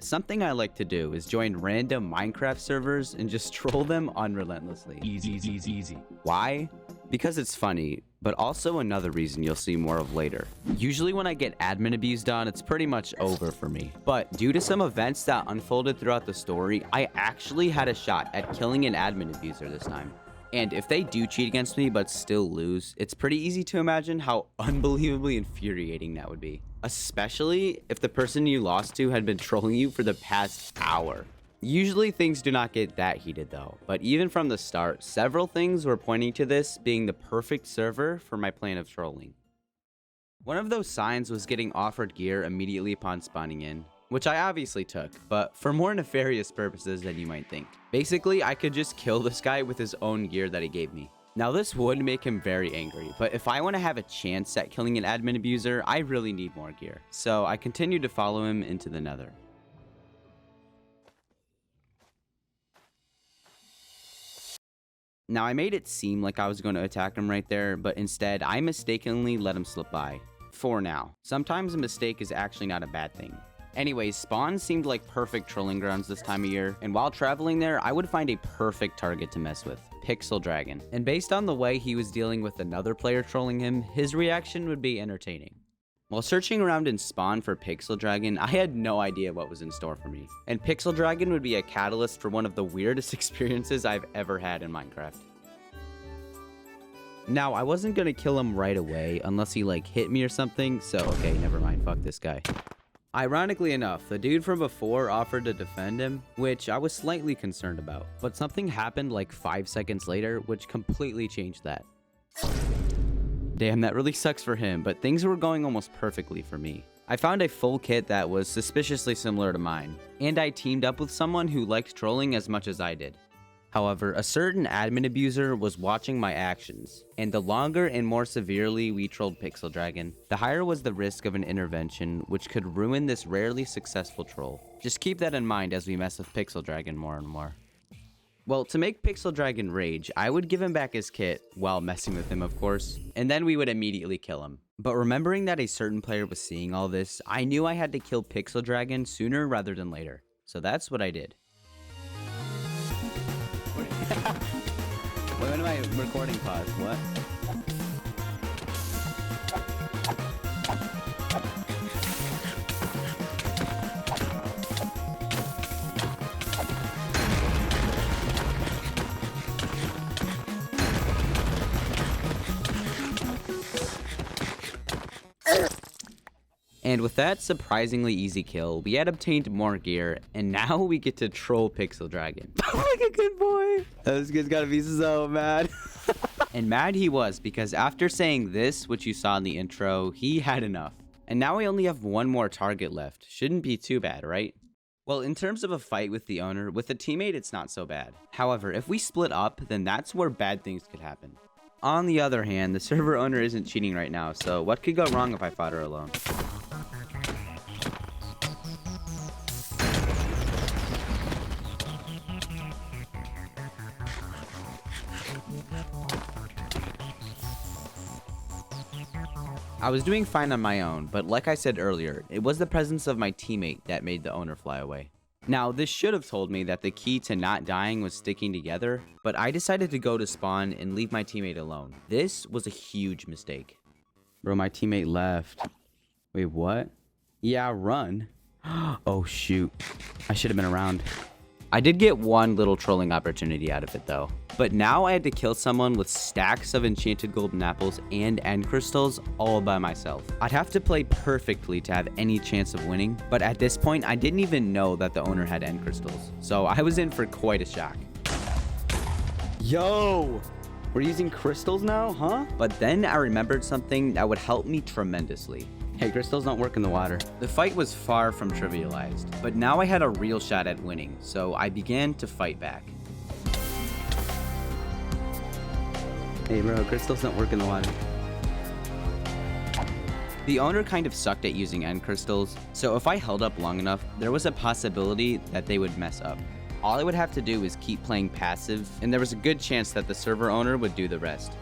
Something I like to do is join random Minecraft servers and just troll them unrelentlessly. Easy. Why? Because it's funny, but also another reason you'll see more of later. Usually when I get admin abused on, it's pretty much over for me. But due to some events that unfolded throughout the story, I actually had a shot at killing an admin abuser this time. And if they do cheat against me but still lose, it's pretty easy to imagine how unbelievably infuriating that would be. Especially if the person you lost to had been trolling you for the past hour. Usually things do not get that heated though, but even from the start, several things were pointing to this being the perfect server for my plan of trolling. One of those signs was getting offered gear immediately upon spawning in, which I obviously took, but for more nefarious purposes than you might think. Basically, I could just kill this guy with his own gear that he gave me. Now this would make him very angry, but if I want to have a chance at killing an admin abuser, I really need more gear. So I continued to follow him into the nether. Now I made it seem like I was going to attack him right there, but instead I mistakenly let him slip by. For now. Sometimes a mistake is actually not a bad thing. Anyways, spawn seemed like perfect trolling grounds this time of year, and while traveling there, I would find a perfect target to mess with, Pixel Dragon. And based on the way he was dealing with another player trolling him, his reaction would be entertaining. While searching around in spawn for Pixel Dragon, I had no idea what was in store for me. And Pixel Dragon would be a catalyst for one of the weirdest experiences I've ever had in Minecraft. Now, I wasn't gonna kill him right away unless he like hit me or something, so okay, never mind, fuck this guy. Ironically enough, the dude from before offered to defend him, which I was slightly concerned about. But something happened like 5 seconds later, which completely changed that. Damn, that really sucks for him, but things were going almost perfectly for me. I found a full kit that was suspiciously similar to mine, and I teamed up with someone who liked trolling as much as I did. However, a certain admin abuser was watching my actions, and the longer and more severely we trolled Pixel Dragon, the higher was the risk of an intervention which could ruin this rarely successful troll. Just keep that in mind as we mess with Pixel Dragon more and more. Well, to make Pixel Dragon rage, I would give him back his kit, while messing with him of course, and then we would immediately kill him. But remembering that a certain player was seeing all this, I knew I had to kill Pixel Dragon sooner rather than later. So that's what I did. Wait, when am I recording pause? What? And with that surprisingly easy kill, we had obtained more gear, and now we get to troll Pixel Dragon. Like a good boy. This kid's gotta be so mad. And mad he was, because after saying this, which you saw in the intro, he had enough. And now we only have one more target left. Shouldn't be too bad, right? Well, in terms of a fight with the owner, with a teammate, it's not so bad. However, if we split up, then that's where bad things could happen. On the other hand, the server owner isn't cheating right now, so what could go wrong if I fought her alone? I was doing fine on my own, but like I said earlier, it was the presence of my teammate that made the owner fly away. Now, this should have told me that the key to not dying was sticking together, but I decided to go to spawn and leave my teammate alone. This was a huge mistake. Bro, my teammate left. Wait, what? Yeah, run. Oh, shoot. I should have been around. I did get one little trolling opportunity out of it though. But now I had to kill someone with stacks of enchanted golden apples and end crystals all by myself. I'd have to play perfectly to have any chance of winning, but at this point I didn't even know that the owner had end crystals. So I was in for quite a shock. Yo! We're using crystals now, huh? But then I remembered something that would help me tremendously. Hey, crystals don't work in the water. The fight was far from trivialized, but now I had a real shot at winning, so I began to fight back. Hey bro, crystals don't work in the water. The owner kind of sucked at using end crystals, so if I held up long enough, there was a possibility that they would mess up. All I would have to do is keep playing passive, and there was a good chance that the server owner would do the rest.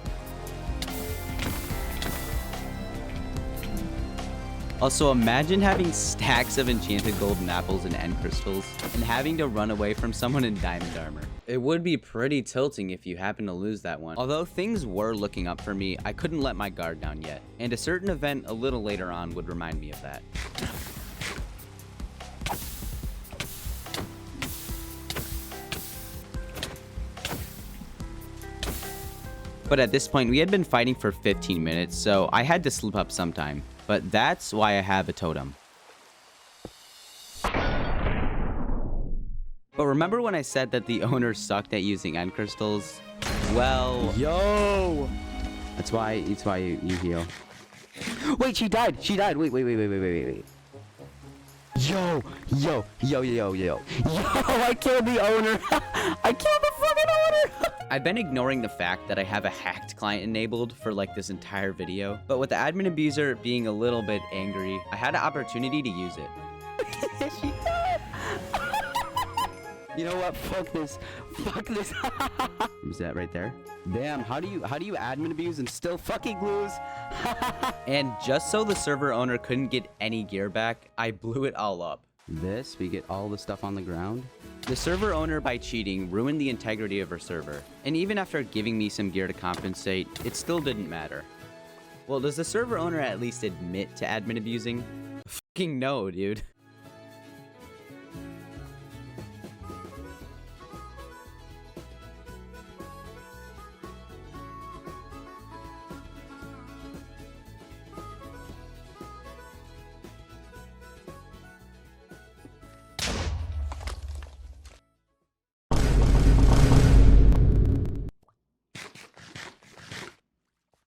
Also, imagine having stacks of enchanted golden apples and end crystals and having to run away from someone in diamond armor. It would be pretty tilting if you happen to lose that one. Although things were looking up for me, I couldn't let my guard down yet, and a certain event a little later on would remind me of that. But at this point, we had been fighting for 15 minutes, so I had to slip up sometime. But that's why I have a totem. But remember when I said that the owner sucked at using end crystals? Well, yo! That's why you heal. Wait, she died! She died! Wait. Yo, I killed the owner! I killed the fucking owner! I've been ignoring the fact that I have a hacked client enabled for like this entire video, but with the admin abuser being a little bit angry, I had an opportunity to use it. She died! You know what? Fuck this. Is that right there? Damn, how do you admin abuse and still fucking lose? And just so the server owner couldn't get any gear back, I blew it all up. We get all the stuff on the ground. The server owner, by cheating, ruined the integrity of her server. And even after giving me some gear to compensate, it still didn't matter. Well, does the server owner at least admit to admin abusing? Fucking no, dude.